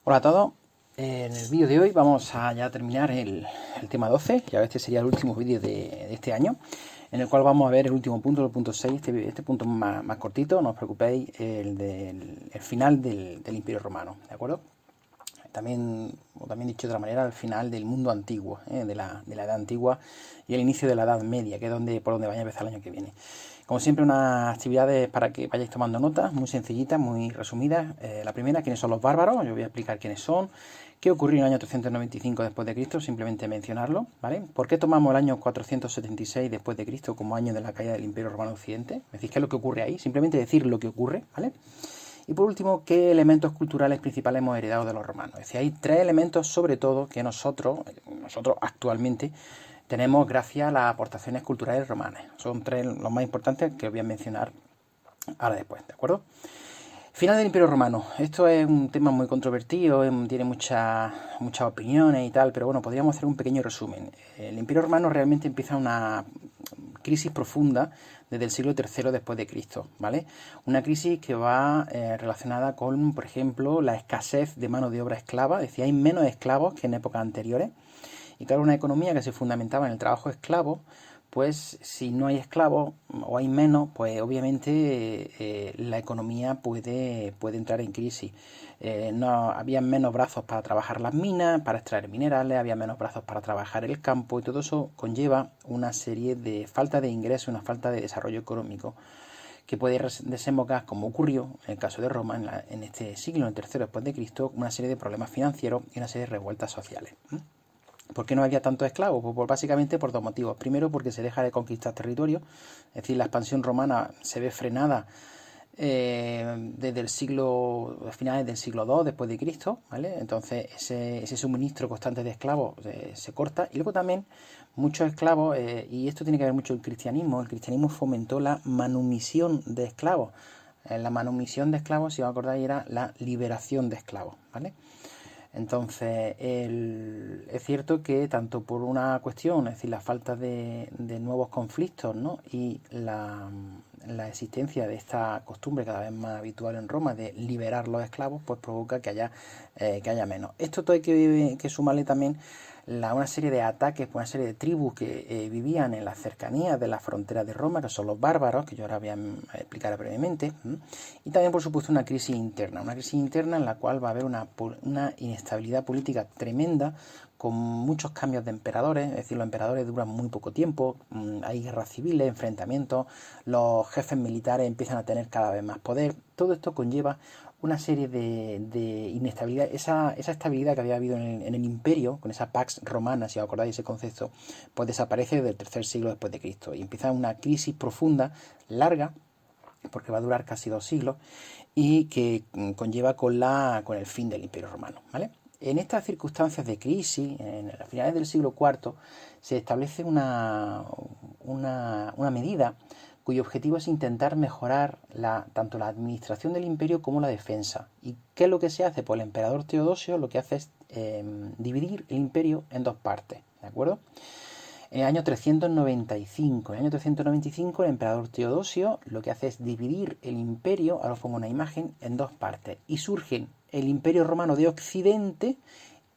Hola a todos, en el vídeo de hoy vamos a ya terminar el tema 12, ya este sería el último vídeo de este año, en el cual vamos a ver el último punto, el punto 6, este punto más cortito, no os preocupéis, el final del Imperio Romano, ¿de acuerdo? También dicho de otra manera, el final del mundo antiguo, de la Edad Antigua y el inicio de la Edad Media, que es por donde vaya a empezar el año que viene. Como siempre, unas actividades para que vayáis tomando notas, muy sencillitas, muy resumidas. La primera, ¿quiénes son los bárbaros? Yo voy a explicar quiénes son. ¿Qué ocurrió en el año 395 después de Cristo? Simplemente mencionarlo, ¿vale? ¿Por qué tomamos el año 476 después de Cristo como año de la caída del Imperio Romano Occidente? ¿Decís qué es lo que ocurre ahí? Simplemente decir lo que ocurre, ¿vale? Y por último, ¿qué elementos culturales principales hemos heredado de los romanos? Es decir, hay tres elementos sobre todo que nosotros actualmente tenemos gracias a las aportaciones culturales romanas. Son tres los más importantes que os voy a mencionar ahora después, ¿de acuerdo? Final del Imperio Romano. Esto es un tema muy controvertido, tiene muchas opiniones y tal, pero bueno, podríamos hacer un pequeño resumen. El Imperio Romano realmente empieza una crisis profunda desde el siglo III después de Cristo, ¿vale? Una crisis que va relacionada con, por ejemplo, la escasez de mano de obra esclava, es decir, hay menos esclavos que en épocas anteriores, y claro, una economía que se fundamentaba en el trabajo esclavo, pues si no hay esclavos o hay menos, pues obviamente la economía puede entrar en crisis. No, había menos brazos para trabajar las minas, para extraer minerales, había menos brazos para trabajar el campo y todo eso conlleva una serie de falta de ingresos, una falta de desarrollo económico que puede desembocar, como ocurrió en el caso de Roma en este siglo, en el tercero después de Cristo, una serie de problemas financieros y una serie de revueltas sociales. ¿Por qué no había tantos esclavos? Pues básicamente por dos motivos. Primero, porque se deja de conquistar territorio, es decir, la expansión romana se ve frenada desde el siglo, finales del siglo II después de Cristo, ¿vale? Entonces ese suministro constante de esclavos se corta. Y luego también muchos esclavos, y esto tiene que ver mucho el cristianismo fomentó la manumisión de esclavos. La manumisión de esclavos, si os acordáis, era la liberación de esclavos, ¿vale? Entonces, es cierto que tanto por una cuestión, es decir, la falta de nuevos conflictos, ¿no? Y la existencia de esta costumbre cada vez más habitual en Roma de liberar los esclavos, pues provoca que haya menos. Esto todo hay que sumarle también una serie de ataques, una serie de tribus que vivían en las cercanías de la frontera de Roma, que son los bárbaros, que yo ahora voy a explicar brevemente, y también, por supuesto, una crisis interna en la cual va a haber una inestabilidad política tremenda, con muchos cambios de emperadores, es decir, los emperadores duran muy poco tiempo, hay guerras civiles, enfrentamientos, los jefes militares empiezan a tener cada vez más poder, todo esto conlleva una serie de inestabilidad, esa estabilidad que había habido en el imperio, con esa Pax Romana, si os acordáis ese concepto, pues desaparece desde el tercer siglo después de Cristo y empieza una crisis profunda, larga, porque va a durar casi 2 siglos, y que conlleva con el fin del Imperio Romano, ¿vale? En estas circunstancias de crisis, en las finales del siglo IV, se establece una medida cuyo objetivo es intentar mejorar tanto la administración del imperio como la defensa. ¿Y qué es lo que se hace? Pues el emperador Teodosio lo que hace es dividir el imperio en dos partes, ¿de acuerdo? En el año 395, el emperador Teodosio lo que hace es dividir el imperio, ahora os pongo una imagen, en dos partes. Y surge el Imperio Romano de Occidente,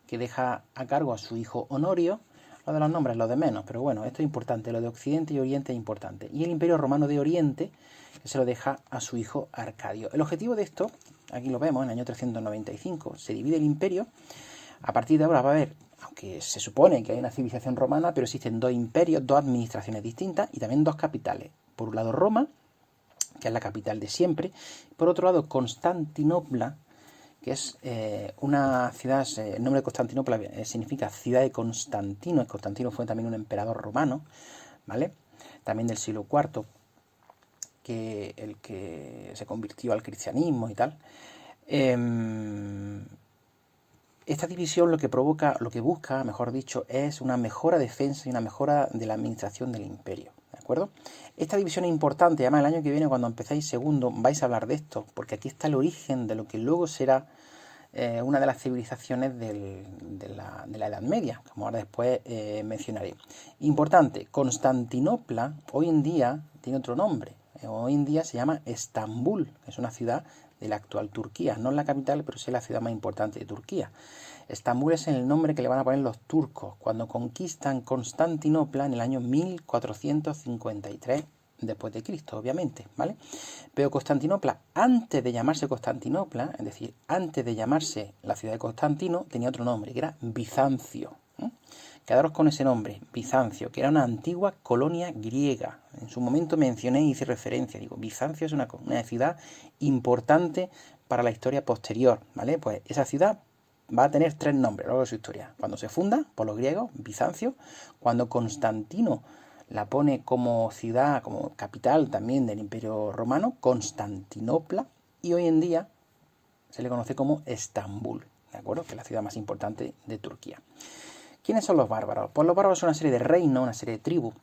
que deja a cargo a su hijo Honorio. Lo de los nombres, lo de menos, pero bueno, esto es importante, lo de Occidente y Oriente es importante. Y el Imperio Romano de Oriente, que se lo deja a su hijo Arcadio. El objetivo de esto, aquí lo vemos, en el año 395, se divide el imperio. A partir de ahora va a haber, aunque se supone que hay una civilización romana, pero existen dos imperios, dos administraciones distintas y también dos capitales. Por un lado Roma, que es la capital de siempre, por otro lado Constantinopla, que es una ciudad, el nombre de Constantinopla significa ciudad de Constantino. Constantino fue también un emperador romano, ¿vale? También del siglo IV, el que se convirtió al cristianismo y tal. Esta división lo que busca, mejor dicho, es una mejora defensa y una mejora de la administración del imperio, ¿de acuerdo? Esta división es importante, además el año que viene cuando empecéis segundo vais a hablar de esto, porque aquí está el origen de lo que luego será una de las civilizaciones de la Edad Media, como ahora después mencionaré. Importante, Constantinopla hoy en día tiene otro nombre, hoy en día se llama Estambul, que es una ciudad de la actual Turquía. No es la capital, pero sí es la ciudad más importante de Turquía. Estambul es el nombre que le van a poner los turcos cuando conquistan Constantinopla en el año 1453 después de Cristo, obviamente, ¿vale? Pero Constantinopla, antes de llamarse Constantinopla, es decir, antes de llamarse la ciudad de Constantino, tenía otro nombre, que era Bizancio. Quedaros con ese nombre, Bizancio, que era una antigua colonia griega. En su momento mencioné y hice referencia, digo, Bizancio es una ciudad importante para la historia posterior, ¿vale? Pues esa ciudad va a tener 3 nombres a lo largo de su historia. Cuando se funda, por los griegos, Bizancio. Cuando Constantino la pone como ciudad, como capital también del Imperio Romano, Constantinopla. Y hoy en día se le conoce como Estambul, ¿de acuerdo? Que es la ciudad más importante de Turquía. ¿Quiénes son los bárbaros? Pues los bárbaros son una serie de reinos, una serie de tribus,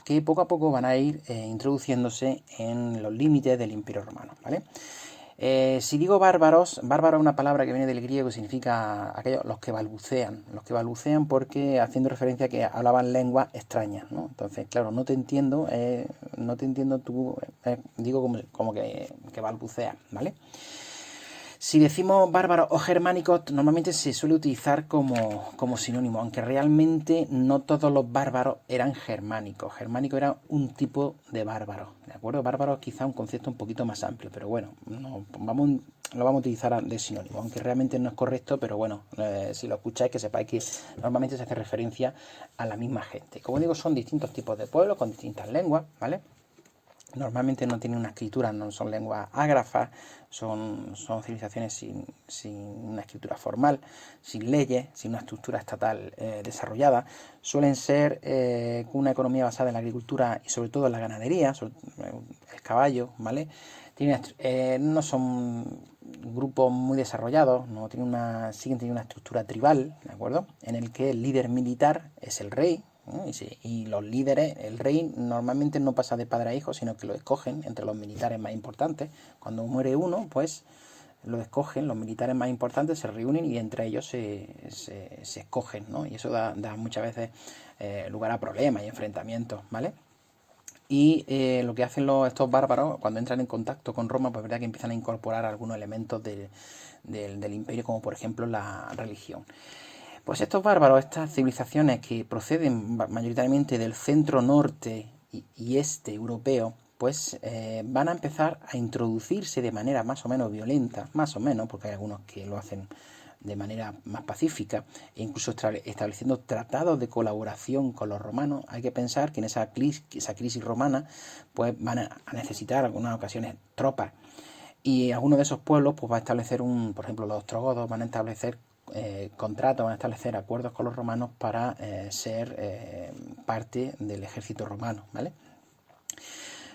que poco a poco van a ir introduciéndose en los límites del Imperio Romano, ¿vale? Si digo bárbaros, bárbaro es una palabra que viene del griego, significa aquellos los que balbucean porque haciendo referencia a que hablaban lenguas extrañas, ¿no? Entonces, claro, no te entiendo tú, digo como que balbuceas, ¿vale? Si decimos bárbaros o germánicos, normalmente se suele utilizar como sinónimo, aunque realmente no todos los bárbaros eran germánicos. Germánico era un tipo de bárbaro, ¿de acuerdo? Bárbaro es quizá un concepto un poquito más amplio, pero bueno, lo vamos a utilizar de sinónimo, aunque realmente no es correcto, pero bueno, si lo escucháis que sepáis que normalmente se hace referencia a la misma gente. Como digo, son distintos tipos de pueblos con distintas lenguas, ¿vale? Normalmente no tienen una escritura, no son lenguas ágrafas, son civilizaciones sin una escritura formal, sin leyes, sin una estructura estatal desarrollada. Suelen ser con una economía basada en la agricultura y sobre todo en la ganadería, el caballo, ¿vale? No son grupos muy desarrollados, siguen teniendo una estructura tribal, ¿de acuerdo? En el que el líder militar es el rey, ¿no? Y los líderes, el rey normalmente no pasa de padre a hijo, sino que lo escogen entre los militares más importantes. Cuando muere uno, pues lo escogen, los militares más importantes se reúnen y entre ellos se escogen, ¿no? Y eso da muchas veces lugar a problemas y enfrentamientos, ¿vale? Y lo que hacen estos bárbaros cuando entran en contacto con Roma, pues es verdad que empiezan a incorporar algunos elementos del imperio, como por ejemplo la religión. Pues estos bárbaros, estas civilizaciones que proceden mayoritariamente del centro norte y este europeo, pues van a empezar a introducirse de manera más o menos violenta, más o menos, porque hay algunos que lo hacen de manera más pacífica, e incluso estableciendo tratados de colaboración con los romanos. Hay que pensar que en esa crisis romana pues van a necesitar en algunas ocasiones tropas, y algunos de esos pueblos pues va a establecer por ejemplo los ostrogodos van a establecer contratos, van a establecer acuerdos con los romanos para ser parte del ejército romano, ¿vale?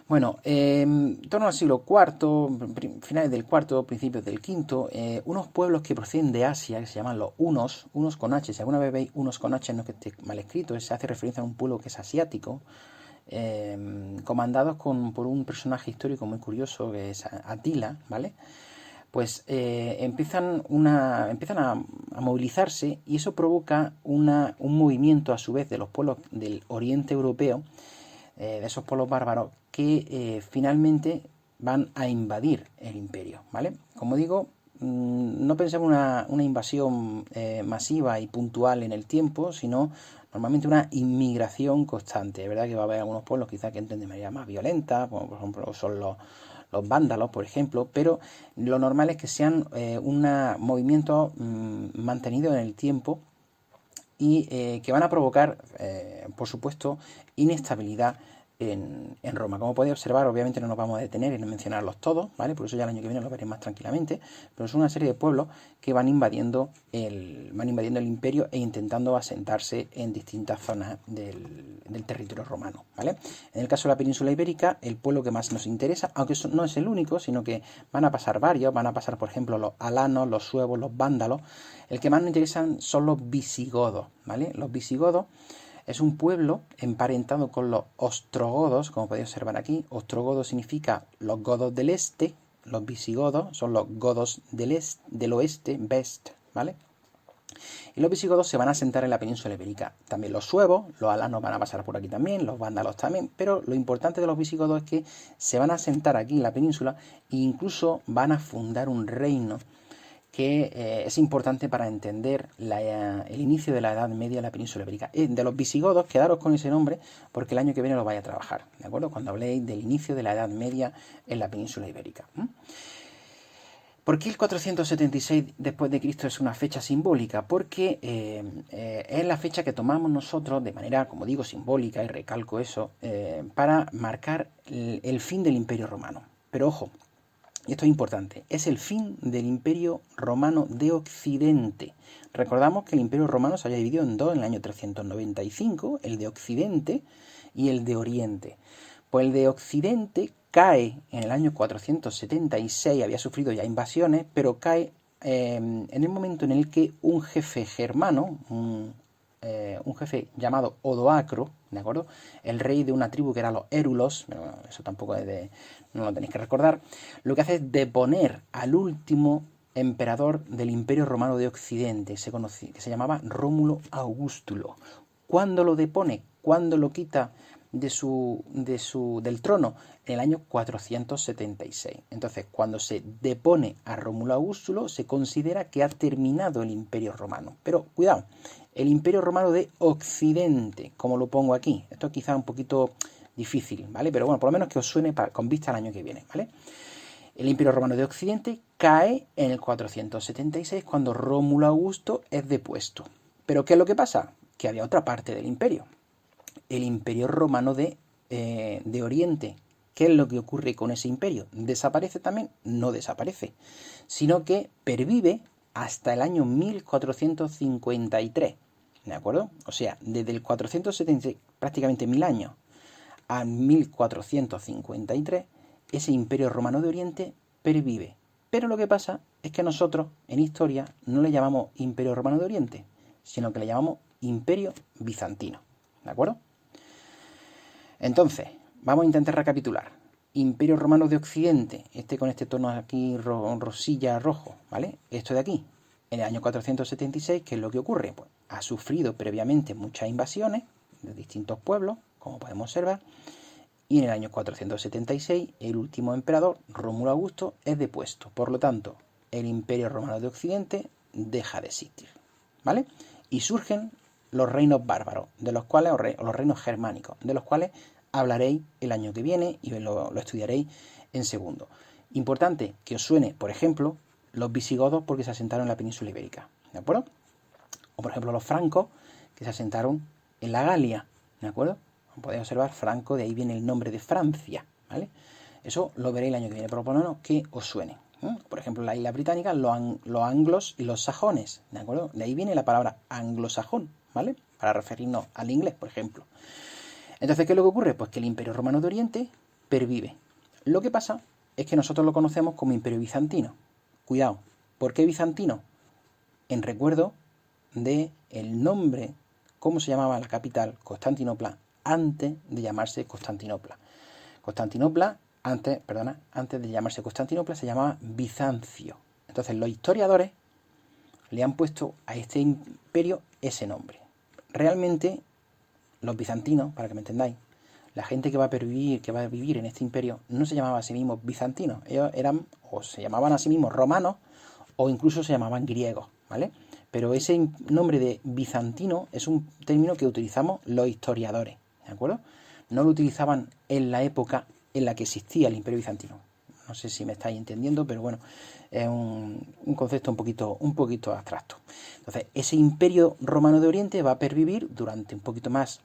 Bueno, en torno al siglo IV, finales del IV, principios del V, unos pueblos que proceden de Asia, que se llaman los hunos con H, si alguna vez veis hunos con H no es que esté mal escrito, se hace referencia a un pueblo que es asiático, comandados por un personaje histórico muy curioso que es Atila, ¿vale? Pues empiezan a movilizarse y eso provoca un movimiento a su vez de los pueblos del oriente europeo, de esos pueblos bárbaros que finalmente van a invadir el imperio, ¿vale? Como digo, no pensemos una invasión masiva y puntual en el tiempo, sino normalmente una inmigración constante. Es verdad que va a haber algunos pueblos quizás que entren de manera más violenta, como por ejemplo son los vándalos, por ejemplo, pero lo normal es que sean un movimiento mantenido en el tiempo y que van a provocar, por supuesto, inestabilidad en Roma. Como podéis observar, obviamente no nos vamos a detener en mencionarlos todos, ¿vale? Por eso ya el año que viene lo veréis más tranquilamente, pero son una serie de pueblos que van invadiendo el imperio e intentando asentarse en distintas zonas del territorio romano, ¿vale? En el caso de la península ibérica, el pueblo que más nos interesa, aunque no es el único, sino que van a pasar varios, van a pasar, por ejemplo, los alanos, los suevos, los vándalos. El que más nos interesan son los visigodos, ¿vale? Los visigodos es un pueblo emparentado con los ostrogodos, como podéis observar aquí. Ostrogodo significa los godos del este, los visigodos son los godos del oeste, ¿vale? Y los visigodos se van a asentar en la península ibérica. También los suevos, los alanos van a pasar por aquí también, los vándalos también, pero lo importante de los visigodos es que se van a asentar aquí en la península e incluso van a fundar un reino que es importante para entender el inicio de la Edad Media en la península ibérica. De los visigodos, quedaros con ese nombre porque el año que viene lo vais a trabajar, ¿de acuerdo? Cuando habléis del inicio de la Edad Media en la península ibérica. ¿Por qué el 476 después de Cristo es una fecha simbólica? Porque es la fecha que tomamos nosotros de manera, como digo, simbólica, y recalco eso, para marcar el fin del Imperio Romano. Pero ojo, y esto es importante, es el fin del Imperio Romano de Occidente. Recordamos que el Imperio Romano se había dividido en dos en el año 395, el de Occidente y el de Oriente. Pues el de Occidente cae en el año 476, había sufrido ya invasiones, pero cae en el momento en el que un jefe germano, un jefe llamado Odoacro, ¿de acuerdo? El rey de una tribu que era los Érulos, eso tampoco no lo tenéis que recordar, lo que hace es deponer al último emperador del Imperio Romano de Occidente, que se llamaba Rómulo Augustulo. ¿Cuándo lo depone? ¿Cuándo lo quita del trono? En el año 476. Entonces, cuando se depone a Rómulo Augustulo, se considera que ha terminado el Imperio Romano. Pero cuidado, el Imperio Romano de Occidente, como lo pongo aquí. Esto es quizá un poquito difícil, ¿vale? Pero bueno, por lo menos que os suene con vista al año que viene, ¿vale? El Imperio Romano de Occidente cae en el 476 cuando Rómulo Augusto es depuesto. ¿Pero qué es lo que pasa? Que había otra parte del imperio, el Imperio Romano de Oriente. ¿Qué es lo que ocurre con ese imperio? ¿Desaparece también? No desaparece, sino que pervive hasta el año 1453, ¿de acuerdo? O sea, desde el 476, prácticamente 1000 años, a 1453, ese Imperio Romano de Oriente pervive. Pero lo que pasa es que nosotros, en historia, no le llamamos Imperio Romano de Oriente, sino que le llamamos Imperio Bizantino, ¿de acuerdo? Entonces, vamos a intentar recapitular. Imperio Romano de Occidente, con este tono aquí rosilla rojo, ¿vale? Esto de aquí, en el año 476, ¿qué es lo que ocurre? Pues ha sufrido previamente muchas invasiones de distintos pueblos, como podemos observar, y en el año 476 el último emperador, Rómulo Augusto, es depuesto. Por lo tanto, el Imperio Romano de Occidente deja de existir, ¿vale? Y surgen los reinos bárbaros, de los cuales, o los reinos germánicos, de los cuales hablaréis el año que viene y lo estudiaréis en segundo. Importante que os suene, por ejemplo, los visigodos porque se asentaron en la península ibérica, ¿de acuerdo? O por ejemplo los francos que se asentaron en la Galia, ¿de acuerdo? Como podéis observar, Franco, de ahí viene el nombre de Francia, ¿vale? Eso lo veréis el año que viene, pero por lo menos que os suene. Por ejemplo, la isla británica, los anglos y los sajones, ¿de acuerdo? De ahí viene la palabra anglosajón, ¿vale? Para referirnos al inglés, por ejemplo. Entonces, ¿qué es lo que ocurre? Pues que el Imperio Romano de Oriente pervive. Lo que pasa es que nosotros lo conocemos como Imperio Bizantino. Cuidado, ¿por qué bizantino? En recuerdo de el nombre, cómo se llamaba la capital, Constantinopla, antes de llamarse Constantinopla. Constantinopla, antes de llamarse Constantinopla, se llamaba Bizancio. Entonces, los historiadores le han puesto a este imperio ese nombre. Realmente, los bizantinos, para que me entendáis, la gente que va a vivir en este imperio, no se llamaba a sí mismos bizantinos. Ellos eran, o se llamaban a sí mismos romanos, o incluso se llamaban griegos, ¿vale? Pero ese nombre de bizantino es un término que utilizamos los historiadores, ¿de acuerdo? No lo utilizaban en la época en la que existía el Imperio Bizantino. No sé si me estáis entendiendo, pero bueno, es un concepto un poquito abstracto. Entonces, ese Imperio Romano de Oriente va a pervivir durante un poquito más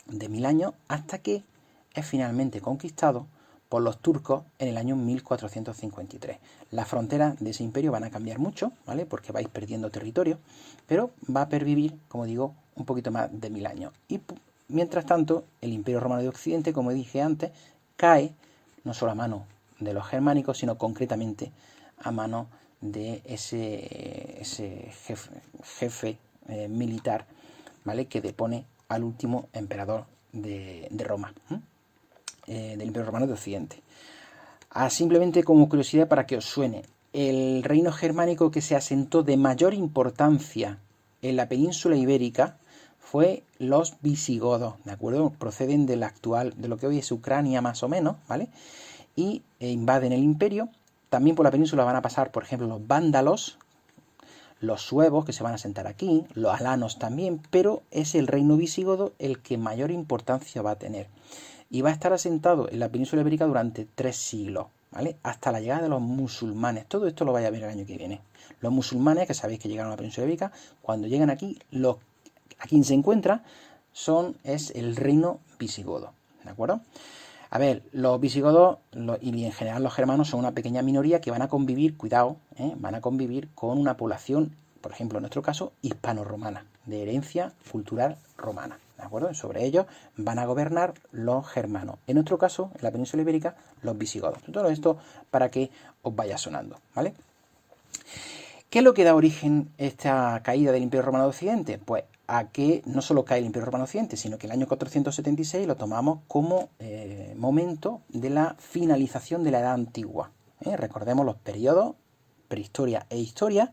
de 1000 años hasta que es finalmente conquistado por los turcos en el año 1453. Las fronteras de ese imperio van a cambiar mucho, ¿vale? Porque vais perdiendo territorio, pero va a pervivir, como digo, un poquito más de 1000 años. Y mientras tanto, el Imperio Romano de Occidente, como dije antes, cae no solo a mano de los germánicos, sino concretamente a mano de ese jefe militar, ¿vale? Que depone al último emperador de Roma, del Imperio Romano de Occidente. Simplemente como curiosidad para que os suene, el reino germánico que se asentó de mayor importancia en la península ibérica fue los visigodos, ¿de acuerdo? Proceden de lo que hoy es Ucrania más o menos, ¿vale? Y invaden el imperio. También por la península van a pasar, por ejemplo, los vándalos, los suevos que se van a asentar aquí, los alanos también, pero es el reino visigodo el que mayor importancia va a tener. Y va a estar asentado en la península ibérica durante 3 siglos, ¿vale? Hasta la llegada de los musulmanes. Todo esto lo vais a ver el año que viene. Los musulmanes, que sabéis que llegaron a la península ibérica, cuando llegan aquí, a quien se encuentra es el reino visigodo, ¿de acuerdo? A ver, los visigodos y en general los germanos son una pequeña minoría que van a convivir, cuidado, van a convivir con una población, por ejemplo, en nuestro caso, hispano-romana, de herencia cultural romana, ¿de acuerdo? Y sobre ellos van a gobernar los germanos. En nuestro caso, en la península ibérica, los visigodos. Todo esto para que os vaya sonando, ¿vale? ¿Qué es lo que da origen a esta caída del Imperio Romano de Occidente? Pues a que no solo cae el Imperio Romano de Occidente, sino que el año 476 lo tomamos como momento de la finalización de la Edad Antigua. Recordemos los periodos prehistoria e historia,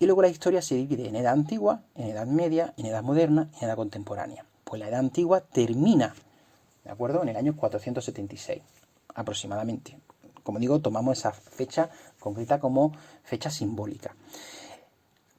y luego la historia se divide en Edad Antigua, en Edad Media, en Edad Moderna y en Edad Contemporánea. Pues la Edad Antigua termina, ¿de acuerdo?, en el año 476, aproximadamente. Como digo, tomamos esa fecha concreta como fecha simbólica.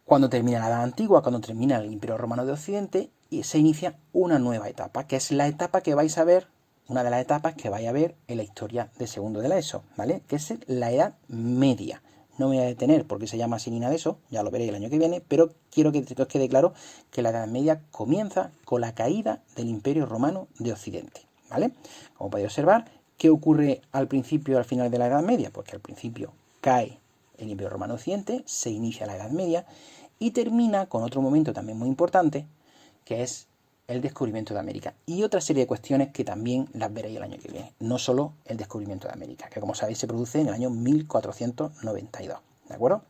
Cuando termina la Edad Antigua, cuando termina el Imperio Romano de Occidente, y se inicia una nueva etapa, que es la etapa que vais a ver, una de las etapas que vais a ver en la historia de segundo de la ESO, ¿vale? Que es la Edad Media. No me voy a detener porque se llama así ni nada de eso, ya lo veréis el año que viene, pero quiero que os quede claro que la Edad Media comienza con la caída del Imperio Romano de Occidente, ¿vale? Como podéis observar, ¿qué ocurre al principio y al final de la Edad Media? Pues que al principio cae el Imperio Romano de Occidente, se inicia la Edad Media y termina con otro momento también muy importante, que es el descubrimiento de América. Y otra serie de cuestiones que también las veréis el año que viene. No solo el descubrimiento de América, que como sabéis se produce en el año 1492. ¿De acuerdo?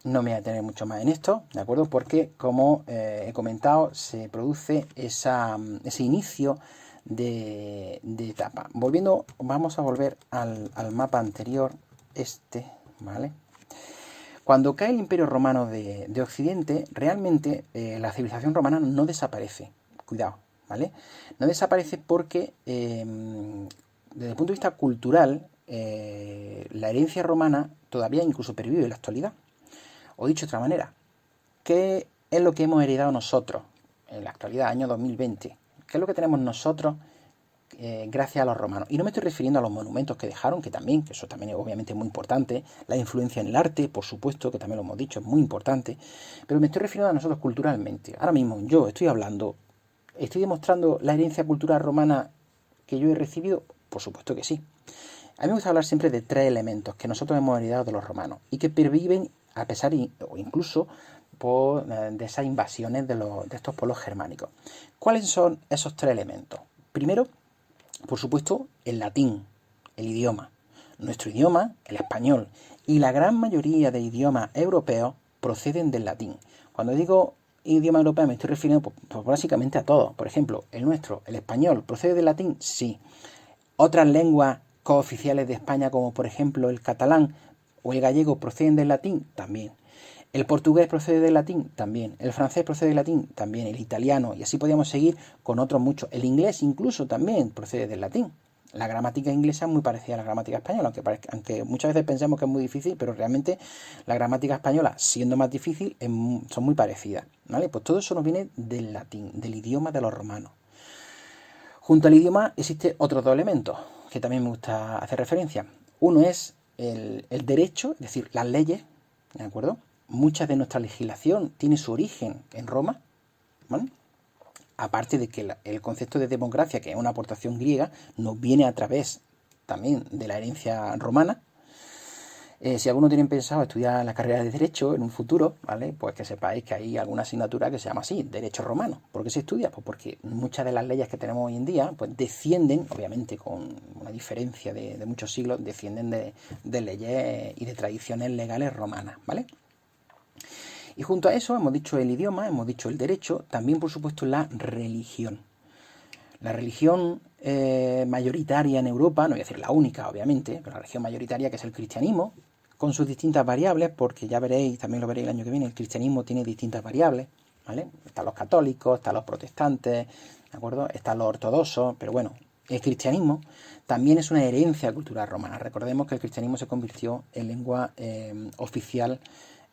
No me voy a detener mucho más en esto, ¿de acuerdo? Porque, como he comentado, se produce ese inicio de etapa. Vamos a volver al mapa anterior, ¿vale? Cuando cae el Imperio Romano de Occidente, realmente la civilización romana no desaparece. Cuidado, ¿vale? No desaparece porque, desde el punto de vista cultural, la herencia romana todavía incluso pervive en la actualidad. O dicho de otra manera, ¿qué es lo que hemos heredado nosotros en la actualidad, año 2020? ¿Qué es lo que tenemos nosotros gracias a los romanos? Y no me estoy refiriendo a los monumentos que dejaron, que eso también es obviamente muy importante, la influencia en el arte, por supuesto, que también lo hemos dicho, es muy importante, pero me estoy refiriendo a nosotros culturalmente. Ahora mismo yo estoy demostrando la herencia cultural romana que yo he recibido, por supuesto que sí. A mí me gusta hablar siempre de 3 elementos que nosotros hemos heredado de los romanos y que perviven a pesar o incluso de esas invasiones de estos pueblos germánicos. ¿Cuáles son esos 3 elementos? Primero, por supuesto, el latín, el idioma. Nuestro idioma, el español, y la gran mayoría de idiomas europeos proceden del latín. Cuando digo idioma europeo me estoy refiriendo pues básicamente a todos. Por ejemplo, el nuestro, el español, ¿procede del latín? Sí. Otras lenguas cooficiales de España, como por ejemplo el catalán o el gallego, proceden del latín, también. El portugués procede del latín, también. El francés procede del latín, también. El italiano, y así podríamos seguir con otros muchos. El inglés incluso también procede del latín. La gramática inglesa es muy parecida a la gramática española, aunque muchas veces pensemos que es muy difícil, pero realmente la gramática española, siendo más difícil, son muy parecidas, ¿vale? Pues todo eso nos viene del latín, del idioma de los romanos. Junto al idioma existen otros 2 elementos que también me gusta hacer referencia. Uno es el derecho, es decir, las leyes, ¿de acuerdo? Mucha de nuestra legislación tiene su origen en Roma, ¿vale? Aparte de que el concepto de democracia, que es una aportación griega, nos viene a través también de la herencia romana. Si alguno tiene pensado estudiar la carrera de Derecho en un futuro, ¿vale? Pues que sepáis que hay alguna asignatura que se llama así, Derecho Romano. ¿Por qué se estudia? Pues porque muchas de las leyes que tenemos hoy en día, pues descienden, obviamente con una diferencia de muchos siglos, descienden de leyes y de tradiciones legales romanas, ¿vale? Y junto a eso hemos dicho el idioma, hemos dicho el derecho, también por supuesto la religión. La religión mayoritaria en Europa, no voy a decir la única obviamente, pero la religión mayoritaria, que es el cristianismo, con sus distintas variables, porque ya veréis, también lo veréis el año que viene, el cristianismo tiene distintas variables, ¿vale? Están los católicos, están los protestantes, ¿de acuerdo? Están los ortodoxos, pero bueno, el cristianismo también es una herencia cultural romana. Recordemos que el cristianismo se convirtió en lengua oficial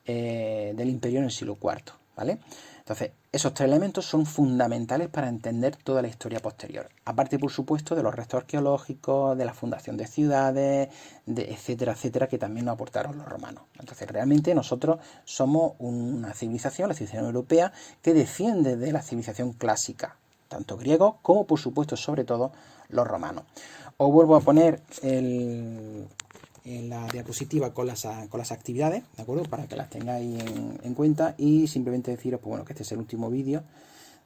del imperio en el siglo IV, ¿vale? Entonces, esos tres elementos son fundamentales para entender toda la historia posterior. Aparte, por supuesto, de los restos arqueológicos, de la fundación de ciudades, etcétera, etcétera, que también nos aportaron los romanos. Entonces, realmente nosotros somos una civilización, la civilización europea, que desciende de la civilización clásica, tanto griegos como, por supuesto, sobre todo, los romanos. Os vuelvo a poner en la diapositiva con las actividades, ¿de acuerdo? Para que las tengáis en cuenta, y simplemente deciros, pues bueno, que este es el último vídeo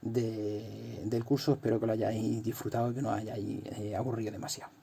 del curso. Espero que lo hayáis disfrutado y que no hayáis aburrido demasiado.